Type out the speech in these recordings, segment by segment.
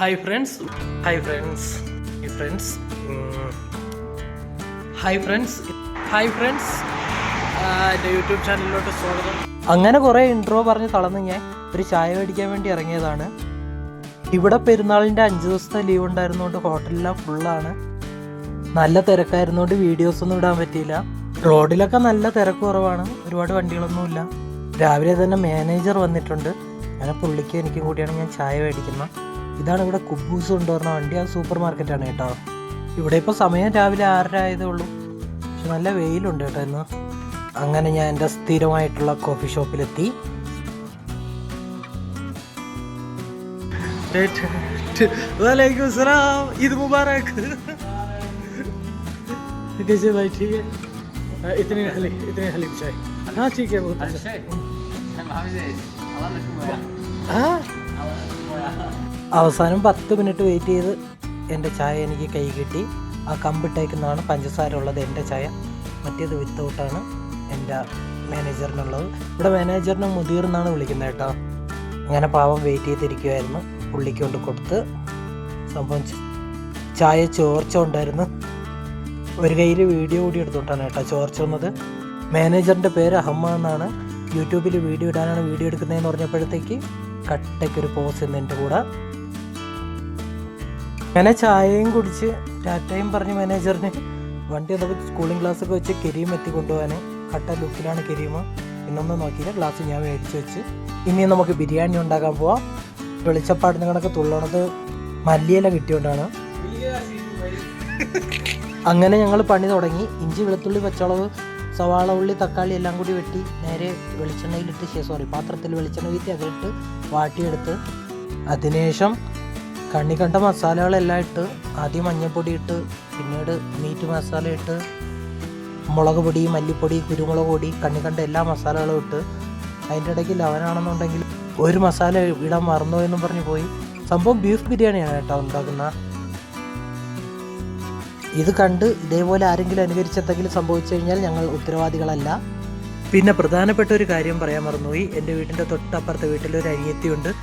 Hi friends hi friends friends hi friends hi friends എൻ്റെ YouTube ചാനലിലോട്ട് സ്വാഗതം. അങ്ങനെ കുറേ ഇൻട്രോ പറഞ്ഞ് തളർന്ന് ഞാൻ ഒരു ചായ മേടിക്കാൻ വേണ്ടി ഇറങ്ങിയതാണ്. ഇവിടെ പെരുന്നാളിൻ്റെ 5 ദിവസത്തെ ലീവ് ഉണ്ടായിരുന്നുകൊണ്ട് ഹോട്ടലെല്ലാം ഫുള്ളാണ്. നല്ല തിരക്കായിരുന്നുകൊണ്ട് വീഡിയോസൊന്നും ഇടാൻ പറ്റിയില്ല. റോഡിലൊക്കെ നല്ല തിരക്ക് കുറവാണ്, ഒരുപാട് വണ്ടികളൊന്നുമില്ല. രാവിലെ തന്നെ മാനേജർ വന്നിട്ടുണ്ട്. അങ്ങനെ പുള്ളിക്കും എനിക്കും കൂടിയാണ് ഞാൻ ചായ മേടിക്കുന്നത്. ഇതാണ് ഇവിടെ കുബൂസ് കൊണ്ടുവരുന്ന വണ്ടി. അത് സൂപ്പർ മാർക്കറ്റാണ് കേട്ടോ. ഇവിടെ ഇപ്പോൾ സമയം രാവിലെ 6:30 ആയതേ ഉള്ളൂ. പക്ഷെ നല്ല വെയിലുണ്ട് കേട്ടോ ഇന്ന്. അങ്ങനെ ഞാൻ എൻ്റെ സ്ഥിരമായിട്ടുള്ള കോഫി ഷോപ്പിലെത്തി. वालेकुम सलाम, ईद मुबारक. कैसे भाई? ठीक है. इतनी हलीम चाय. हाँ ठीक है, बहुत अच्छा. അവസാനം 10 മിനിറ്റ് വെയിറ്റ് ചെയ്ത് എൻ്റെ ചായ എനിക്ക് കൈ കിട്ടി. ആ കമ്പിട്ടേക്കുന്നതാണ് പഞ്ചസാര ഉള്ളത് എൻ്റെ ചായ, മറ്റേത് വിത്തൗട്ടാണ് എൻ്റെ മാനേജറിനുള്ളത്. ഇവിടെ മാനേജറിനെ മുദീർ എന്നാണ് വിളിക്കുന്നത് കേട്ടോ. അങ്ങനെ പാവം വെയിറ്റ് ചെയ്തിരിക്കുമായിരുന്നു. പുള്ളിക്ക് കൊണ്ട് കൊടുത്ത് സംഭവം ചായ ചോർച്ച ഉണ്ടായിരുന്നു. ഒരു കയ്യിൽ വീഡിയോ കൂടി എടുത്തോണ്ടാണ് കേട്ടോ ചോർച്ച വന്നത്. മാനേജറിൻ്റെ പേര് അഹമ്മദ് എന്നാണ്. യൂട്യൂബിൽ വീഡിയോ ഇടാനാണ് വീഡിയോ എടുക്കുന്നതെന്ന് പറഞ്ഞപ്പോഴത്തേക്ക് കട്ടയ്ക്കൊരു പോസ് ഇന്ന് എൻ്റെ കൂടെ. അങ്ങനെ ചായയും കുടിച്ച് ടാറ്റയും പറഞ്ഞ് മാനേജറിന് വണ്ടി വന്നപ്പോൾ സ്കൂളിംഗ് ക്ലാസ്സൊക്കെ വെച്ച് കരീം എത്തിക്കൊണ്ടുപോകാൻ. കട്ട ലുക്കിലാണ് കരീം. പിന്നൊന്നും നോക്കിയില്ല, ഗ്ലാസ് ഞാൻ മേടിച്ച് വെച്ച്. ഇനി നമുക്ക് ബിരിയാണി ഉണ്ടാക്കാൻ പോവാം. വെളിച്ചപ്പാടിന് കണക്ക് തുള്ളണത് മല്ലിയില കിട്ടിയോണ്ടാണ്. അങ്ങനെ ഞങ്ങൾ പണി തുടങ്ങി. ഇഞ്ചി, വെളുത്തുള്ളി, പച്ചമുളക്, സവാള, ഉള്ളി, തക്കാളി എല്ലാം കൂടി വെട്ടി നേരെ വെളിച്ചെണ്ണയിലിട്ട് പാത്രത്തിൽ വെളിച്ചെണ്ണ വീത്തി അതിലിട്ട് വാട്ടിയെടുത്ത് അതിനുശേഷം കണ്ണി കണ്ട മസാലകളെല്ലാം ഇട്ട് ആദ്യം മഞ്ഞൾപ്പൊടി ഇട്ട് പിന്നീട് മീറ്റ് മസാല ഇട്ട് മുളക് പൊടി, മല്ലിപ്പൊടി, കുരുമുളക് പൊടി, കണ്ണി കണ്ട എല്ലാ മസാലകളും ഇട്ട് അതിൻ്റെ ഇടയ്ക്ക് ലവനാണെന്നുണ്ടെങ്കിൽ ഒരു മസാല ഇടാൻ മറന്നോ എന്നും പറഞ്ഞു പോയി. സംഭവം ബീഫ് ബിരിയാണിയാണ് കേട്ടോ ഉണ്ടാക്കുന്ന. ഇത് കണ്ട് ഇതേപോലെ ആരെങ്കിലും അനുകരിച്ചെന്തെങ്കിലും സംഭവിച്ചു കഴിഞ്ഞാൽ ഞങ്ങൾ ഉത്തരവാദികളല്ല. പിന്നെ പ്രധാനപ്പെട്ട ഒരു കാര്യം പറയാൻ മറന്നുപോയി. എൻ്റെ വീട്ടിൻ്റെ തൊട്ടപ്പുറത്തെ വീട്ടിലൊരു അനിയത്തിയുണ്ട്,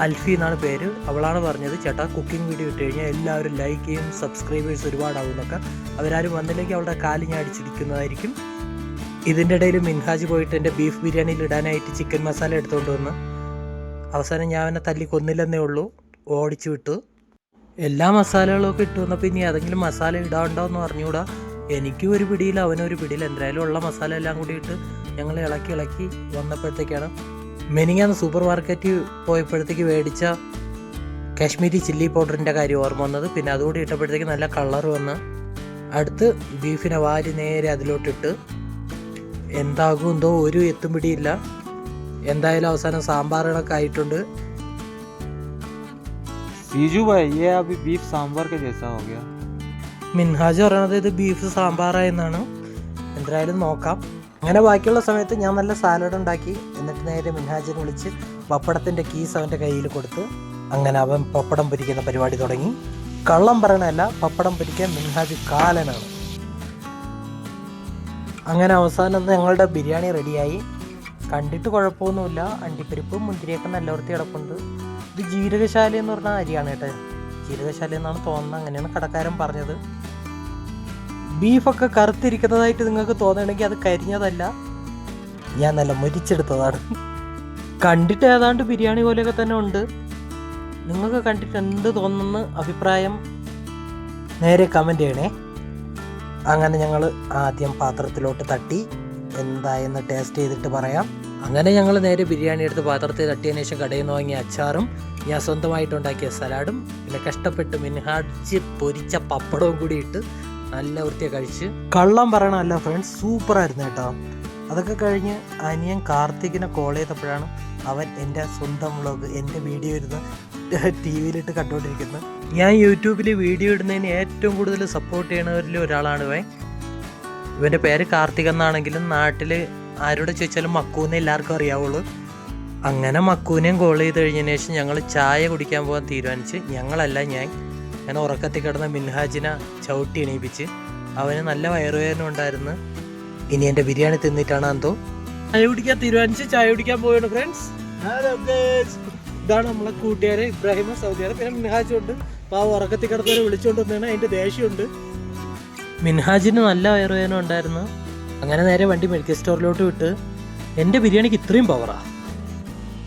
അൽഫി എന്നാണ് പേര്. അവളാണ് പറഞ്ഞത്, ചേട്ടാ കുക്കിംഗ് വീഡിയോ ഇട്ട് കഴിഞ്ഞാൽ എല്ലാവരും ലൈക്ക് ചെയ്യും, സബ്സ്ക്രൈബേഴ്സ് ഒരുപാടാവും എന്നൊക്കെ. അവരാരും വന്നില്ലെങ്കിൽ അവളുടെ കാല് ഞാൻ അടിച്ചിരിക്കുന്നതായിരിക്കും. ഇതിൻ്റെ ഇടയിൽ മിൻഹാജ് പോയിട്ട് എൻ്റെ ബീഫ് ബിരിയാണിയിൽ ഇടാനായിട്ട് ചിക്കൻ മസാല എടുത്തുകൊണ്ട് വന്ന് അവസാനം ഞാൻ അവനെ തല്ലി കൊന്നില്ലെന്നേ ഉള്ളൂ, ഓടിച്ചു വിട്ടു. എല്ലാ മസാലകളും ഒക്കെ ഇട്ട് വന്നപ്പോൾ ഇനി ഏതെങ്കിലും മസാല ഇടാണ്ടോ എന്ന് പറഞ്ഞുകൂടാ. എനിക്കും ഒരു പിടിയിൽ അവനൊരു പിടിയിൽ എന്തായാലും ഉള്ള മസാല എല്ലാം കൂടി ഇട്ട് ഞങ്ങൾ ഇളക്കി വന്നപ്പോഴത്തേക്കാണ് മെനിങ്ങാന്ന് സൂപ്പർ മാർക്കറ്റിൽ പോയപ്പോഴത്തേക്ക് മേടിച്ച കാശ്മീരി ചില്ലി പൗഡറിൻ്റെ കാര്യം ഓർമ്മ വന്നത്. പിന്നെ അതുകൂടി ഇട്ടപ്പോഴത്തേക്ക് നല്ല കളർ വന്ന് അടുത്ത് ബീഫിനെ വാരി നേരെ അതിലോട്ടിട്ട് എന്താകും എന്തോ ഒരു എത്തും പിടിയില്ല. എന്തായാലും അവസാനം സാമ്പാറുകളൊക്കെ ആയിട്ടുണ്ട്. सीजू भाई ये अभी बीफ सांभर के जैसा हो गया. മിൻഹാജ് പറയണത് ഇത് ബീഫ് സാമ്പാറായെന്നാണ്. എന്തായാലും നോക്കാം. അങ്ങനെ ബാക്കിയുള്ള സമയത്ത് ഞാൻ നല്ല സാലഡ് ഉണ്ടാക്കി. എന്നിട്ട് നേരെ മിൻഹാജിനെ വിളിച്ച് പപ്പടത്തിൻ്റെ കീസ് അവൻ്റെ കയ്യിൽ കൊടുത്ത് അങ്ങനെ അവൻ പപ്പടം പൊരിക്കുന്ന പരിപാടി തുടങ്ങി. കള്ളം പറയണല്ല, പപ്പടം പൊരിക്കാൻ മിൻഹാജ് കാലനാണ്. അങ്ങനെ അവസാനം ഞങ്ങളുടെ ബിരിയാണി റെഡിയായി. കണ്ടിട്ട് കുഴപ്പമൊന്നുമില്ല. അണ്ടിപ്പരിപ്പും മുന്തിരിയൊക്കെ നല്ല വൃത്തി കിടപ്പുണ്ട്. ഇത് ജീരകശാല എന്ന് പറഞ്ഞ അരിയാണ് കേട്ടോ. ജീരകശാല എന്നാണ് തോന്നുന്നത്, അങ്ങനെയാണ് കടക്കാരൻ പറഞ്ഞത്. ബീഫൊക്കെ കറുത്തിരിക്കുന്നതായിട്ട് നിങ്ങൾക്ക് തോന്നണമെങ്കിൽ അത് കരിഞ്ഞതല്ല, ഞാൻ നല്ല മുരിച്ചെടുത്തതാണ്. കണ്ടിട്ട് ഏതാണ്ട് ബിരിയാണി പോലെയൊക്കെ തന്നെ ഉണ്ട്. നിങ്ങൾക്ക് കണ്ടിട്ട് എന്ത് തോന്നുന്ന അഭിപ്രായം നേരെ കമൻറ്റ് ചെയ്യണേ. അങ്ങനെ ഞങ്ങൾ ആദ്യം പാത്രത്തിലോട്ട് തട്ടി എന്തായെന്ന് ടേസ്റ്റ് ചെയ്തിട്ട് പറയാം. അങ്ങനെ ഞങ്ങൾ നേരെ ബിരിയാണി എടുത്ത് പാത്രത്തിൽ തട്ടിയതിനു ശേഷം കടയിൽ നിന്ന് വാങ്ങിയ അച്ചാറും ഞാൻ സ്വന്തമായിട്ടുണ്ടാക്കിയ സലാഡും പിന്നെ കഷ്ടപ്പെട്ട് മിൻഹാജ് പൊരിച്ച പപ്പടവും കൂടി ഇട്ട് നല്ല വൃത്തിയായി കഴിച്ച്. കള്ളം പറയണമല്ല ഫ്രണ്ട്സ്, സൂപ്പറായിരുന്നു കേട്ടോ. അതൊക്കെ കഴിഞ്ഞ് അനിയൻ കാർത്തികിനെ കോൾ ചെയ്തപ്പോഴാണ് അവൻ എൻ്റെ സ്വന്തം വ്ളോഗ് എൻ്റെ വീഡിയോ ഇരുന്ന് ടി വിയിലിട്ട് കണ്ടുകൊണ്ടിരിക്കുന്നത്. ഞാൻ യൂട്യൂബിൽ വീഡിയോ ഇടുന്നതിന് ഏറ്റവും കൂടുതൽ സപ്പോർട്ട് ചെയ്യണവരിൽ ഒരാളാണ് ഇവൻ. ഇവൻ്റെ പേര് കാർത്തിക് എന്നാണെങ്കിലും നാട്ടിൽ ആരോട് ചോദിച്ചാലും മക്കൂനെ എല്ലാവർക്കും അറിയാവുള്ളൂ. അങ്ങനെ മക്കൂനെയും കോൾ ചെയ്ത് കഴിഞ്ഞതിന് ശേഷം ഞങ്ങൾ ചായ കുടിക്കാൻ പോകാൻ തീരുമാനിച്ച്. ഞങ്ങളല്ല, ഞാൻ ഉറക്കത്തിൽ കിടന്ന മിൻഹാജിനെ ചവിട്ടി എണീപ്പിച്ച്. അവന് നല്ല വയറുവേദന ഉണ്ടായിരുന്നു. ഇനി എൻ്റെ ബിരിയാണി തിന്നിട്ടാണ് എന്തോ ചായ കുടിക്കാൻ തീരുമാനിച്ച് ചായ കുടിക്കാൻ പോവുകയാണ് ഫ്രണ്ട്സ്. ഇതാണ് നമ്മളെ കൂട്ടുകാരെ ഇബ്രാഹിമ സൗദിയാണ്. പിന്നെ മിൻഹാജും ഉണ്ട്. അപ്പോൾ ആ ഉറക്കത്തിൽ കിടന്നവരെ വിളിച്ചുകൊണ്ട് വന്നതാണ്. അതിൻ്റെ ദേഷ്യമുണ്ട്. മിൻഹാജിന് നല്ല വയറുവേദന ഉണ്ടായിരുന്നു. അങ്ങനെ നേരെ വണ്ടി മെഡിക്കൽ സ്റ്റോറിലോട്ട് വിട്ട് എൻ്റെ ബിരിയാണിക്ക് ഇത്രയും പവറാ.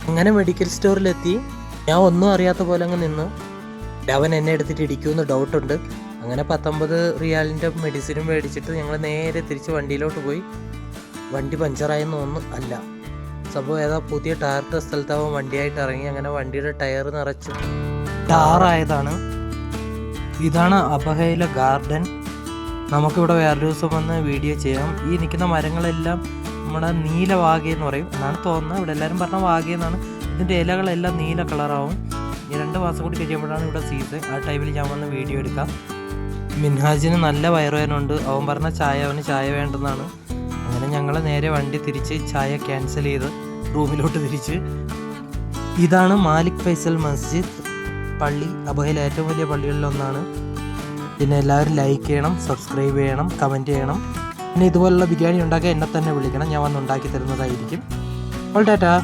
അങ്ങനെ മെഡിക്കൽ സ്റ്റോറിലെത്തി ഞാൻ ഒന്നും അറിയാത്ത പോലെ അങ്ങ് നിന്ന്. അവൻ എന്നെ എടുത്തിട്ട് ഇടിക്കുമെന്ന് ഡൗട്ടുണ്ട്. അങ്ങനെ 19 റിയാലിൻ്റെ മെഡിസിനും മേടിച്ചിട്ട് ഞങ്ങൾ നേരെ തിരിച്ച് വണ്ടിയിലോട്ട് പോയി. വണ്ടി പഞ്ചറായെന്ന് തോന്നുന്നു. അല്ല, സംഭവം ഏതാ പുതിയ ടയറിട്ട സ്ഥലത്താവും വണ്ടിയായിട്ട് ഇറങ്ങി. അങ്ങനെ വണ്ടിയുടെ ടയർ നിറച്ച് ടാറായതാണ്. ഇതാണ് അബഹയിലെ ഗാർഡൻ. നമുക്കിവിടെ വേറൊരു ദിവസം വന്ന് വീഡിയോ ചെയ്യാം. ഈ നിൽക്കുന്ന മരങ്ങളെല്ലാം നമ്മുടെ നീല വാഗയെന്ന് പറയും എന്നാണ് തോന്നുന്നത്. ഇവിടെ എല്ലാവരും പറഞ്ഞ വാഗയെന്നാണ്. ഇതിൻ്റെ ഇലകളെല്ലാം നീല കളറാവും. ഈ 2 മാസം കൂടി കഴിയുമ്പോഴാണ് ഇവിടെ സീസൺ. ആ ടൈമിൽ ഞാൻ വന്ന് വീഡിയോ എടുക്കാം. മിൻഹാജിന് നല്ല വയറുവേദന ഉണ്ട്. അവൻ പറഞ്ഞ അവന് ചായ വേണ്ടെന്നാണ്. അങ്ങനെ ഞങ്ങൾ നേരെ വണ്ടി തിരിച്ച് ചായ ക്യാൻസൽ ചെയ്ത് റൂമിലോട്ട് തിരിച്ച്. ഇതാണ് മാലിക് ഫൈസൽ മസ്ജിദ് പള്ളി. അബഹയിലെ ഏറ്റവും വലിയ പള്ളികളിലൊന്നാണ്. പിന്നെ എല്ലാവരും ലൈക്ക് ചെയ്യണം, സബ്സ്ക്രൈബ് ചെയ്യണം, കമൻറ്റ് ചെയ്യണം. പിന്നെ ഇതുപോലുള്ള ബിരിയാണി ഉണ്ടാക്കാൻ എന്നെ തന്നെ വിളിക്കണം. ഞാൻ വന്ന് ഉണ്ടാക്കി തരുന്നതായിരിക്കും. ഓൾ ടാറ്റാ.